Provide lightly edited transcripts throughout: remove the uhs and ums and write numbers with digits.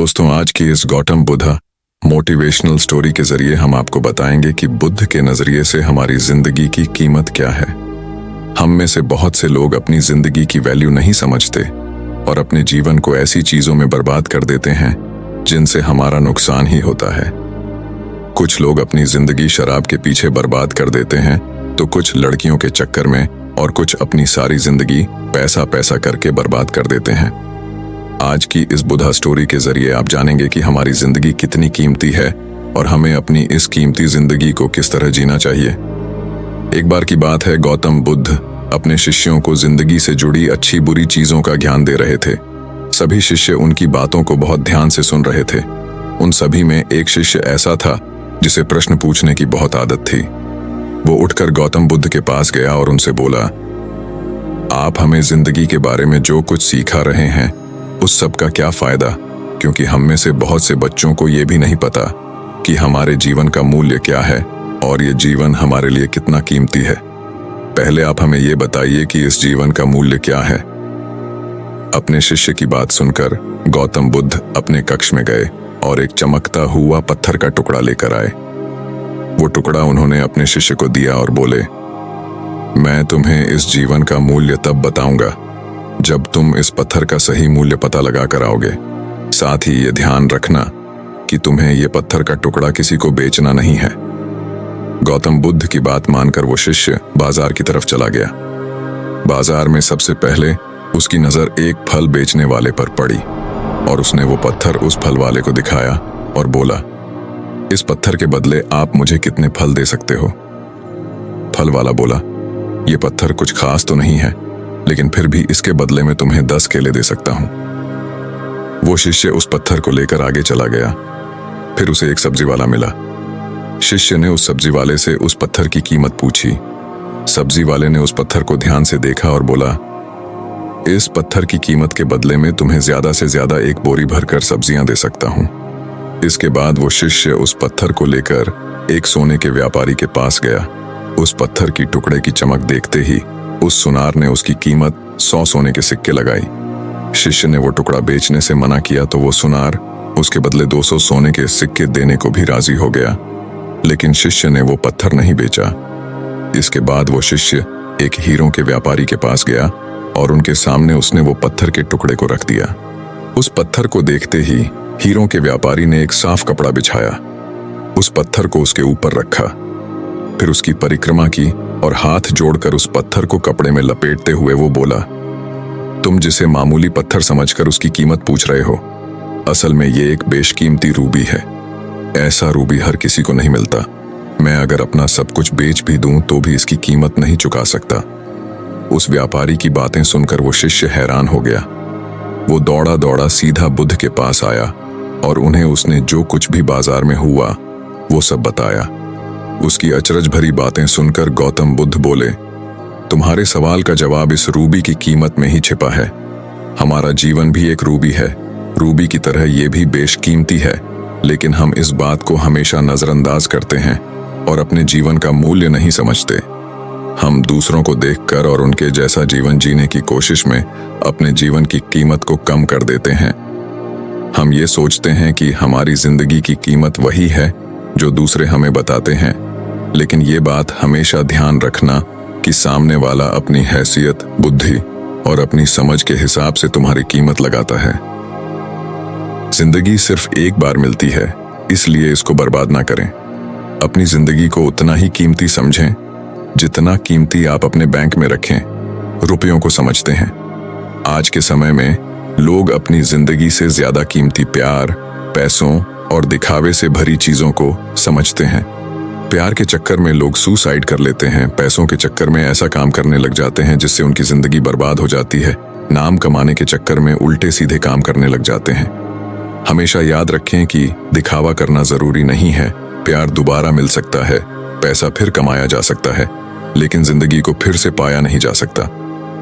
दोस्तों, आज की इस गौतम बुद्धा मोटिवेशनल स्टोरी के जरिए हम आपको बताएंगे कि बुद्ध के नजरिए से हमारी जिंदगी की कीमत क्या है। हम में से बहुत से लोग अपनी जिंदगी की वैल्यू नहीं समझते और अपने जीवन को ऐसी चीजों में बर्बाद कर देते हैं जिनसे हमारा नुकसान ही होता है। कुछ लोग अपनी जिंदगी शराब के पीछे बर्बाद कर देते हैं, तो कुछ लड़कियों के चक्कर में और कुछ अपनी सारी जिंदगी पैसा पैसा करके बर्बाद कर देते हैं। आज की इस बुद्धा स्टोरी के जरिए आप जानेंगे कि हमारी जिंदगी कितनी कीमती है और हमें अपनी इस कीमती जिंदगी को किस तरह जीना चाहिए। एक बार की बात है, गौतम बुद्ध अपने शिष्यों को जिंदगी से जुड़ी अच्छी बुरी चीजों का ज्ञान दे रहे थे। सभी शिष्य उनकी बातों को बहुत ध्यान से सुन रहे थे। उन सभी में एक शिष्य ऐसा था जिसे प्रश्न पूछने की बहुत आदत थी। वो उठकर गौतम बुद्ध के पास गया और उनसे बोला, आप हमें जिंदगी के बारे में जो कुछ सिखा रहे हैं उस सब का क्या फायदा, क्योंकि हम में से बहुत से बच्चों को ये भी नहीं पता कि हमारे जीवन का मूल्य क्या है और ये जीवन हमारे लिए कितना कीमती है। पहले आप हमें ये बताइए कि इस जीवन का मूल्य क्या है। अपने शिष्य की बात सुनकर गौतम बुद्ध अपने कक्ष में गए और एक चमकता हुआ पत्थर का टुकड़ा लेकर आए। वो टुकड़ा उन्होंने अपने शिष्य को दिया और बोले, मैं तुम्हें इस जीवन का मूल्य तब बताऊंगा जब तुम इस पत्थर का सही मूल्य पता लगा कर आओगे। साथ ही ये ध्यान रखना कि तुम्हें ये पत्थर का टुकड़ा किसी को बेचना नहीं है। गौतम बुद्ध की बात मानकर वो शिष्य बाजार की तरफ चला गया। बाजार में सबसे पहले उसकी नजर एक फल बेचने वाले पर पड़ी और उसने वो पत्थर उस फल वाले को दिखाया और बोला, इस पत्थर के बदले आप मुझे कितने फल दे सकते हो? फल वाला बोला, ये पत्थर कुछ खास तो नहीं है, लेकिन फिर भी इसके बदले में तुम्हें 10 केले दे सकता हूं। वो शिष्य उस पत्थर को लेकर आगे चला गया। फिर उसे एक सब्जी वाला मिला। शिष्य ने उस सब्जी वाले से उस पत्थर की कीमत पूछी। सब्जी वाले ने उस पत्थर को ध्यान से देखा और बोला, इस पत्थर की कीमत के बदले में तुम्हें ज्यादा से ज्यादा एक बोरी भरकर सब्जियां दे सकता हूं। इसके बाद वो शिष्य उस पत्थर को लेकर एक सोने के व्यापारी के पास गया। उस पत्थर की टुकड़े की चमक देखते ही उस सुनार ने उसकी कीमत 100 सोने के सिक्के लगाई। शिष्य ने वो टुकड़ा बेचने से मना किया तो वो सुनार उसके बदले 200 सोने के सिक्के देने को भी राजी हो गया, लेकिन शिष्य ने वो पत्थर नहीं बेचा। इसके बाद वो शिष्य एक हीरों के व्यापारी के पास गया और उनके सामने उसने वो पत्थर के टुकड़े को रख दिया। उस पत्थर को देखते ही हीरों के व्यापारी ने एक साफ कपड़ा बिछाया, उस पत्थर को उसके ऊपर रखा, फिर उसकी परिक्रमा की और हाथ जोड़कर उस पत्थर को कपड़े में लपेटते हुए वो बोला, तुम जिसे मामूली पत्थर समझकर उसकी कीमत पूछ रहे हो, असल में ये एक बेशकीमती रूबी है। ऐसा रूबी हर किसी को नहीं मिलता। मैं अगर अपना सब कुछ बेच भी दूं तो भी इसकी कीमत नहीं चुका सकता। उस व्यापारी की बातें सुनकर वो शिष्य हैरान हो गया। वो दौड़ा दौड़ा सीधा बुद्ध के पास आया और उन्हें उसने जो कुछ भी बाजार में हुआ वो सब बताया। उसकी अचरज भरी बातें सुनकर गौतम बुद्ध बोले, तुम्हारे सवाल का जवाब इस रूबी की कीमत में ही छिपा है। हमारा जीवन भी एक रूबी है, रूबी की तरह ये भी बेशकीमती है, लेकिन हम इस बात को हमेशा नजरअंदाज करते हैं और अपने जीवन का मूल्य नहीं समझते। हम दूसरों को देखकर और उनके जैसा जीवन जीने की कोशिश में अपने जीवन की कीमत को कम कर देते हैं। हम ये सोचते हैं कि हमारी जिंदगी की कीमत वही है जो दूसरे हमें बताते हैं, लेकिन ये बात हमेशा ध्यान रखना कि सामने वाला अपनी हैसियत, बुद्धि और अपनी समझ के हिसाब से तुम्हारी कीमत लगाता है। जिंदगी सिर्फ एक बार मिलती है, इसलिए इसको बर्बाद ना करें। अपनी जिंदगी को उतना ही कीमती समझें जितना कीमती आप अपने बैंक में रखें रुपयों को समझते हैं। आज के समय में लोग अपनी जिंदगी से ज्यादा कीमती प्यार, पैसों और दिखावे से भरी चीजों को समझते हैं। प्यार के चक्कर में लोग सुसाइड कर लेते हैं, पैसों के चक्कर में ऐसा काम करने लग जाते हैं जिससे उनकी जिंदगी बर्बाद हो जाती है, नाम कमाने के चक्कर में उल्टे सीधे काम करने लग जाते हैं। हमेशा याद रखें कि दिखावा करना जरूरी नहीं है। प्यार दोबारा मिल सकता है, पैसा फिर कमाया जा सकता है, लेकिन जिंदगी को फिर से पाया नहीं जा सकता।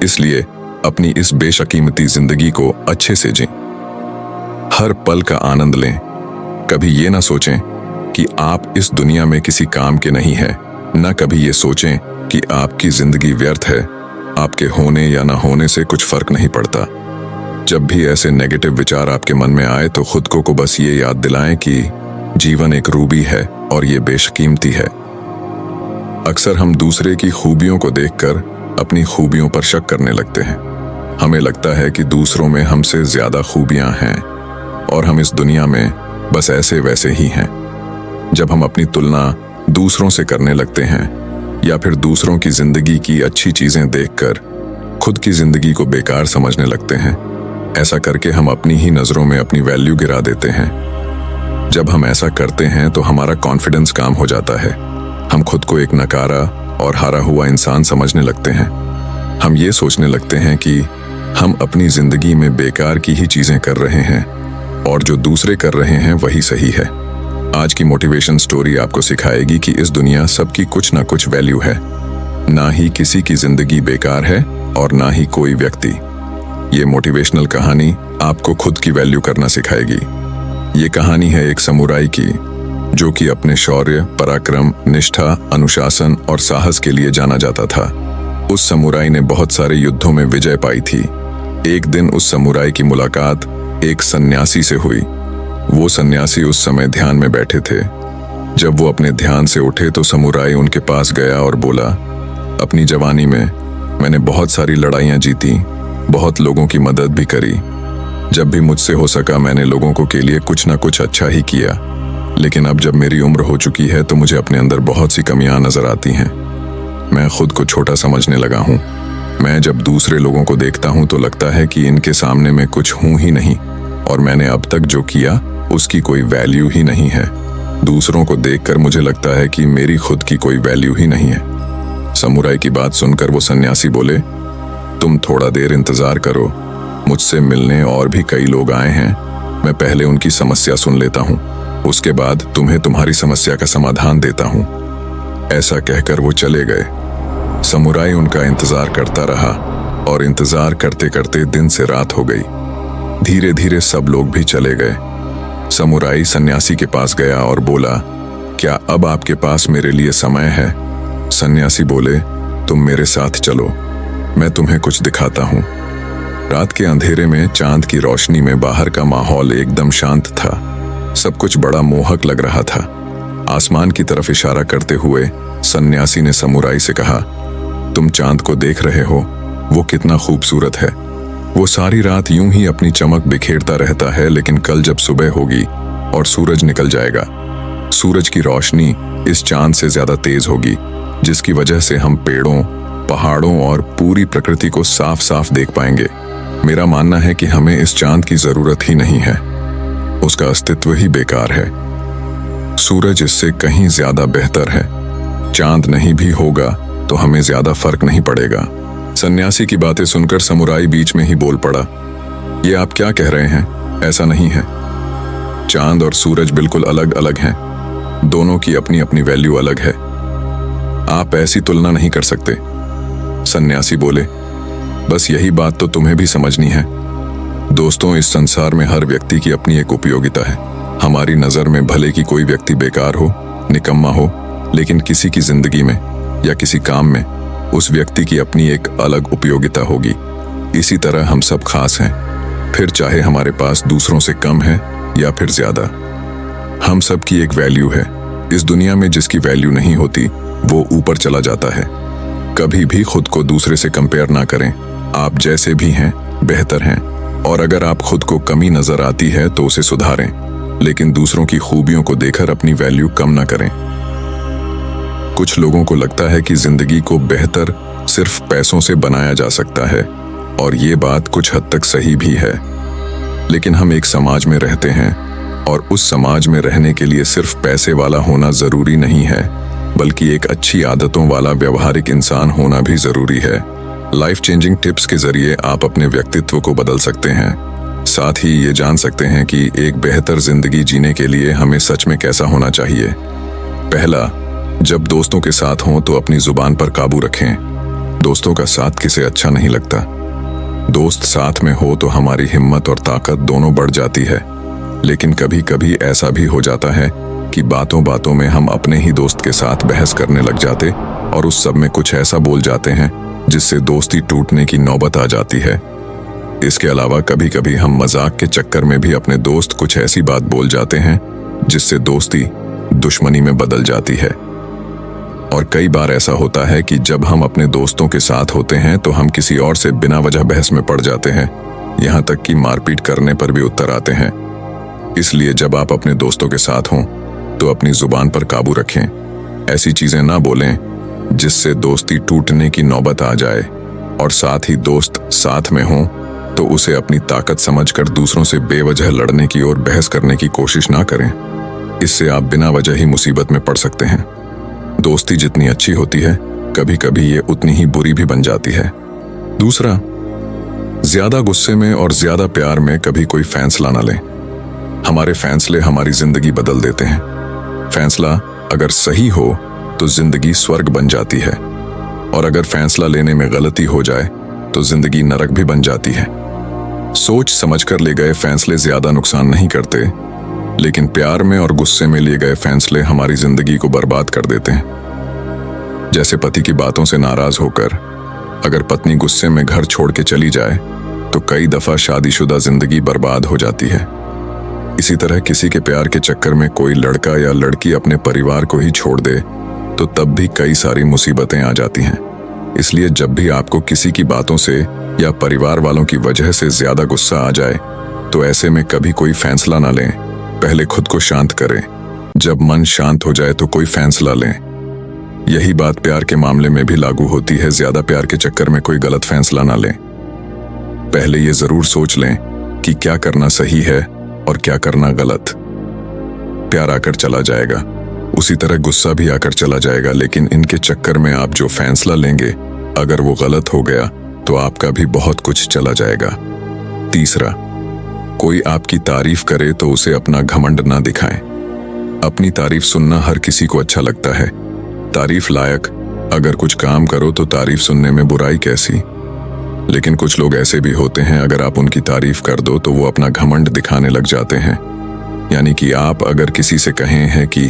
इसलिए अपनी इस बेशकीमती जिंदगी को अच्छे से जिएं। हर पल का आनंद लें। कभी ये ना सोचें कि आप इस दुनिया में किसी काम के नहीं हैं, न कभी ये सोचें कि आपकी जिंदगी व्यर्थ है। आपके होने या ना होने से कुछ फर्क नहीं पड़ता। जब भी ऐसे नेगेटिव विचार आपके मन में आए तो खुद को बस ये याद दिलाएं कि जीवन एक रूबी है और ये बेशकीमती है। अक्सर हम दूसरे की खूबियों को देखकर अपनी खूबियों पर शक करने लगते हैं। हमें लगता है कि दूसरों में हमसे ज्यादा खूबियां हैं और हम इस दुनिया में बस ऐसे वैसे ही हैं। जब हम अपनी तुलना दूसरों से करने लगते हैं या फिर दूसरों की जिंदगी की अच्छी चीजें देखकर खुद की जिंदगी को बेकार समझने लगते हैं, ऐसा करके हम अपनी ही नजरों में अपनी वैल्यू गिरा देते हैं। जब हम ऐसा करते हैं तो हमारा कॉन्फिडेंस कम हो जाता है। हम खुद को एक नकारा और हारा हुआ इंसान समझने लगते हैं। हम ये सोचने लगते हैं कि हम अपनी जिंदगी में बेकार की ही चीजें कर रहे हैं और जो दूसरे कर रहे हैं वही सही है। आज की मोटिवेशन स्टोरी आपको सिखाएगी कि इस दुनिया सबकी कुछ ना कुछ वैल्यू है। ना ही किसी की जिंदगी बेकार है और ना ही कोई व्यक्ति। ये मोटिवेशनल कहानी आपको खुद की वैल्यू करना सिखाएगी। ये कहानी है एक समुराई की जो कि अपने शौर्य, पराक्रम, निष्ठा, अनुशासन और साहस के लिए जाना जाता था। उस समुराई ने बहुत सारे युद्धों में विजय पाई थी। एक दिन उस समुराई की मुलाकात एक सन्यासी से हुई। वो सन्यासी उस समय ध्यान में बैठे थे। जब वो अपने ध्यान से उठे तो समुराई उनके पास गया और बोला, अपनी जवानी में मैंने बहुत सारी लड़ाइयाँ जीती, बहुत लोगों की मदद भी करी। जब भी मुझसे हो सका मैंने लोगों को के लिए कुछ ना कुछ अच्छा ही किया। लेकिन अब जब मेरी उम्र हो चुकी है तो मुझे अपने अंदर बहुत सी कमियां नजर आती हैं। मैं खुद को छोटा समझने लगा हूँ। मैं जब दूसरे लोगों को देखता हूँ तो लगता है कि इनके सामने मैं कुछ हूँ ही नहीं और मैंने अब तक जो किया उसकी कोई वैल्यू ही नहीं है। दूसरों को देखकर मुझे लगता है कि मेरी खुद की कोई वैल्यू ही नहीं है। समुराई की बात सुनकर वो सन्यासी बोले, तुम थोड़ा देर इंतजार करो, मुझसे मिलने और भी कई लोग आए हैं। मैं पहले उनकी समस्या सुन लेता हूँ, उसके बाद तुम्हें तुम्हारी समस्या का समाधान देता हूँ। ऐसा कहकर वो चले गए। समुराई उनका इंतजार करता रहा और इंतजार करते करते दिन से रात हो गई। धीरे धीरे सब लोग भी चले गए। समुराई सन्यासी के पास गया और बोला, क्या अब आपके पास मेरे लिए समय है? सन्यासी बोले, तुम मेरे साथ चलो, मैं तुम्हें कुछ दिखाता हूँ। रात के अंधेरे में चांद की रोशनी में बाहर का माहौल एकदम शांत था। सब कुछ बड़ा मोहक लग रहा था। आसमान की तरफ इशारा करते हुए सन्यासी ने समुराई से कहा, तुम चांद को देख रहे हो, वो कितना खूबसूरत है। वो सारी रात यूं ही अपनी चमक बिखेरता रहता है, लेकिन कल जब सुबह होगी और सूरज निकल जाएगा, सूरज की रोशनी इस चांद से ज्यादा तेज होगी, जिसकी वजह से हम पेड़ों, पहाड़ों और पूरी प्रकृति को साफ साफ देख पाएंगे। मेरा मानना है कि हमें इस चांद की जरूरत ही नहीं है, उसका अस्तित्व ही बेकार है। सूरज इससे कहीं ज्यादा बेहतर है। चांद नहीं भी होगा तो हमें ज्यादा फर्क नहीं पड़ेगा। सन्यासी की बातें सुनकर समुराई बीच में ही बोल पड़ा, ये आप क्या कह रहे हैं? ऐसा नहीं है। चांद और सूरज बिल्कुल अलग अलग हैं। दोनों की अपनी अपनी वैल्यू अलग है। आप ऐसी तुलना नहीं कर सकते। सन्यासी बोले, बस यही बात तो तुम्हें भी समझनी है। दोस्तों, इस संसार में हर व्यक्ति की अपनी एक उपयोगिता है। हमारी नजर में भले कि कोई व्यक्ति बेकार हो, निकम्मा हो, लेकिन किसी की जिंदगी में या किसी काम में उस व्यक्ति की अपनी एक अलग उपयोगिता होगी। इसी तरह हम सब खास हैं, फिर चाहे हमारे पास दूसरों से कम है या फिर ज्यादा। हम सब की एक वैल्यू है। इस दुनिया में जिसकी वैल्यू नहीं होती वो ऊपर चला जाता है। कभी भी खुद को दूसरे से कंपेयर ना करें। आप जैसे भी हैं बेहतर हैं, और अगर आप खुद को कमी नजर आती है तो उसे सुधारें, लेकिन दूसरों की खूबियों को देखकर अपनी वैल्यू कम ना करें। कुछ लोगों को लगता है कि जिंदगी को बेहतर सिर्फ पैसों से बनाया जा सकता है, और ये बात कुछ हद तक सही भी है। लेकिन हम एक समाज में रहते हैं और उस समाज में रहने के लिए सिर्फ पैसे वाला होना जरूरी नहीं है, बल्कि एक अच्छी आदतों वाला व्यवहारिक इंसान होना भी जरूरी है। लाइफ चेंजिंग टिप्स के जरिए आप अपने व्यक्तित्व को बदल सकते हैं। साथ ही ये जान सकते हैं कि एक बेहतर जिंदगी जीने के लिए हमें सच में कैसा होना चाहिए। पहला, जब दोस्तों के साथ हों तो अपनी जुबान पर काबू रखें। दोस्तों का साथ किसे अच्छा नहीं लगता। दोस्त साथ में हो तो हमारी हिम्मत और ताकत दोनों बढ़ जाती है, लेकिन कभी कभी ऐसा भी हो जाता है कि बातों बातों में हम अपने ही दोस्त के साथ बहस करने लग जाते और उस सब में कुछ ऐसा बोल जाते हैं जिससे दोस्ती टूटने की नौबत आ जाती है। इसके अलावा कभी कभी हम मजाक के चक्कर में भी अपने दोस्त कुछ ऐसी बात बोल जाते हैं जिससे दोस्ती दुश्मनी में बदल जाती है। और कई बार ऐसा होता है कि जब हम अपने दोस्तों के साथ होते हैं तो हम किसी और से बिना वजह बहस में पड़ जाते हैं, यहाँ तक कि मारपीट करने पर भी उत्तर आते हैं। इसलिए जब आप अपने दोस्तों के साथ हों तो अपनी जुबान पर काबू रखें। ऐसी चीजें ना बोलें जिससे दोस्ती टूटने की नौबत आ जाए, और साथ ही दोस्त साथ में हों तो उसे अपनी ताकत समझकर दूसरों से बेवजह लड़ने की और बहस करने की कोशिश ना करें। इससे आप बिना वजह ही मुसीबत में पड़ सकते हैं। दोस्ती जितनी अच्छी होती है, कभी कभी ये उतनी ही बुरी भी बन जाती है। दूसरा, ज्यादा गुस्से में और ज्यादा प्यार में कभी कोई फैसला ना लें। हमारे फैसले हमारी जिंदगी बदल देते हैं। फैसला अगर सही हो तो जिंदगी स्वर्ग बन जाती है, और अगर फैसला लेने में गलती हो जाए तो जिंदगी नरक भी बन जाती है। सोच समझकर ले गए फैसले ज्यादा नुकसान नहीं करते, लेकिन प्यार में और गुस्से में लिए गए फैसले हमारी जिंदगी को बर्बाद कर देते हैं। जैसे पति की बातों से नाराज होकर अगर पत्नी गुस्से में घर छोड़ के चली जाए तो कई दफा शादीशुदा जिंदगी बर्बाद हो जाती है। इसी तरह किसी के प्यार के चक्कर में कोई लड़का या लड़की अपने परिवार को ही छोड़ दे तो तब भी कई सारी मुसीबतें आ जाती हैं। इसलिए जब भी आपको किसी की बातों से या परिवार वालों की वजह से ज्यादा गुस्सा आ जाए तो ऐसे में कभी कोई फैसला ना लें, पहले खुद को शांत करें। जब मन शांत हो जाए तो कोई फैसला लें। यही बात प्यार के मामले में भी लागू होती है। ज्यादा प्यार के चक्कर में कोई गलत फैसला ना लें। पहले ये जरूर सोच लें कि क्या करना सही है और क्या करना गलत। प्यार आकर चला जाएगा, उसी तरह गुस्सा भी आकर चला जाएगा, लेकिन इनके चक्कर में आप जो फैसला लेंगे अगर वो गलत हो गया तो आपका भी बहुत कुछ चला जाएगा। तीसरा, कोई आपकी तारीफ करे तो उसे अपना घमंड ना दिखाएं। अपनी तारीफ सुनना हर किसी को अच्छा लगता है। तारीफ लायक अगर कुछ काम करो तो तारीफ सुनने में बुराई कैसी। लेकिन कुछ लोग ऐसे भी होते हैं, अगर आप उनकी तारीफ कर दो तो वो अपना घमंड दिखाने लग जाते हैं। यानी कि आप अगर किसी से कहें हैं कि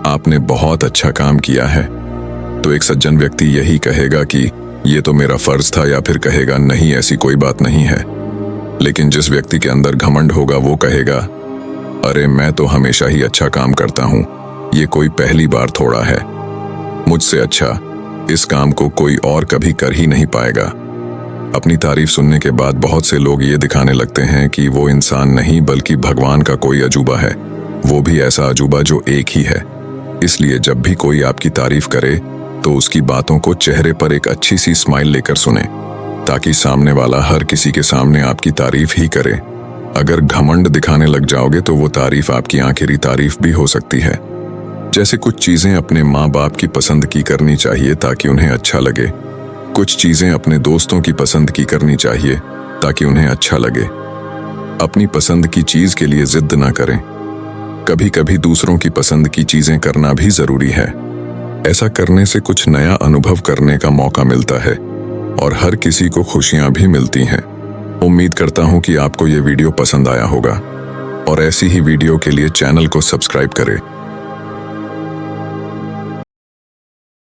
आपने बहुत अच्छा काम किया है तो एक सज्जन व्यक्ति यही कहेगा कि ये तो मेरा फर्ज था, या फिर कहेगा नहीं ऐसी कोई बात नहीं है। लेकिन जिस व्यक्ति के अंदर घमंड होगा वो कहेगा अरे मैं तो हमेशा ही अच्छा काम करता हूँ, ये कोई पहली बार थोड़ा है, मुझसे अच्छा इस काम को कोई और कभी कर ही नहीं पाएगा। अपनी तारीफ सुनने के बाद बहुत से लोग ये दिखाने लगते हैं कि वो इंसान नहीं बल्कि भगवान का कोई अजूबा है, वो भी ऐसा अजूबा जो एक ही है। इसलिए जब भी कोई आपकी तारीफ करे तो उसकी बातों को चेहरे पर एक अच्छी सी स्माइल लेकर सुने, ताकि सामने वाला हर किसी के सामने आपकी तारीफ ही करे। अगर घमंड दिखाने लग जाओगे तो वो तारीफ आपकी आखिरी तारीफ भी हो सकती है। जैसे कुछ चीजें अपने माँ बाप की पसंद की करनी चाहिए ताकि उन्हें अच्छा लगे, कुछ चीजें अपने दोस्तों की पसंद की करनी चाहिए ताकि उन्हें अच्छा लगे। अपनी पसंद की चीज के लिए जिद ना करें। कभी कभी दूसरों की पसंद की चीजें करना भी जरूरी है। ऐसा करने से कुछ नया अनुभव करने का मौका मिलता है और हर किसी को खुशियां भी मिलती हैं। उम्मीद करता हूं कि आपको ये वीडियो पसंद आया होगा, और ऐसी ही वीडियो के लिए चैनल को सब्सक्राइब करें।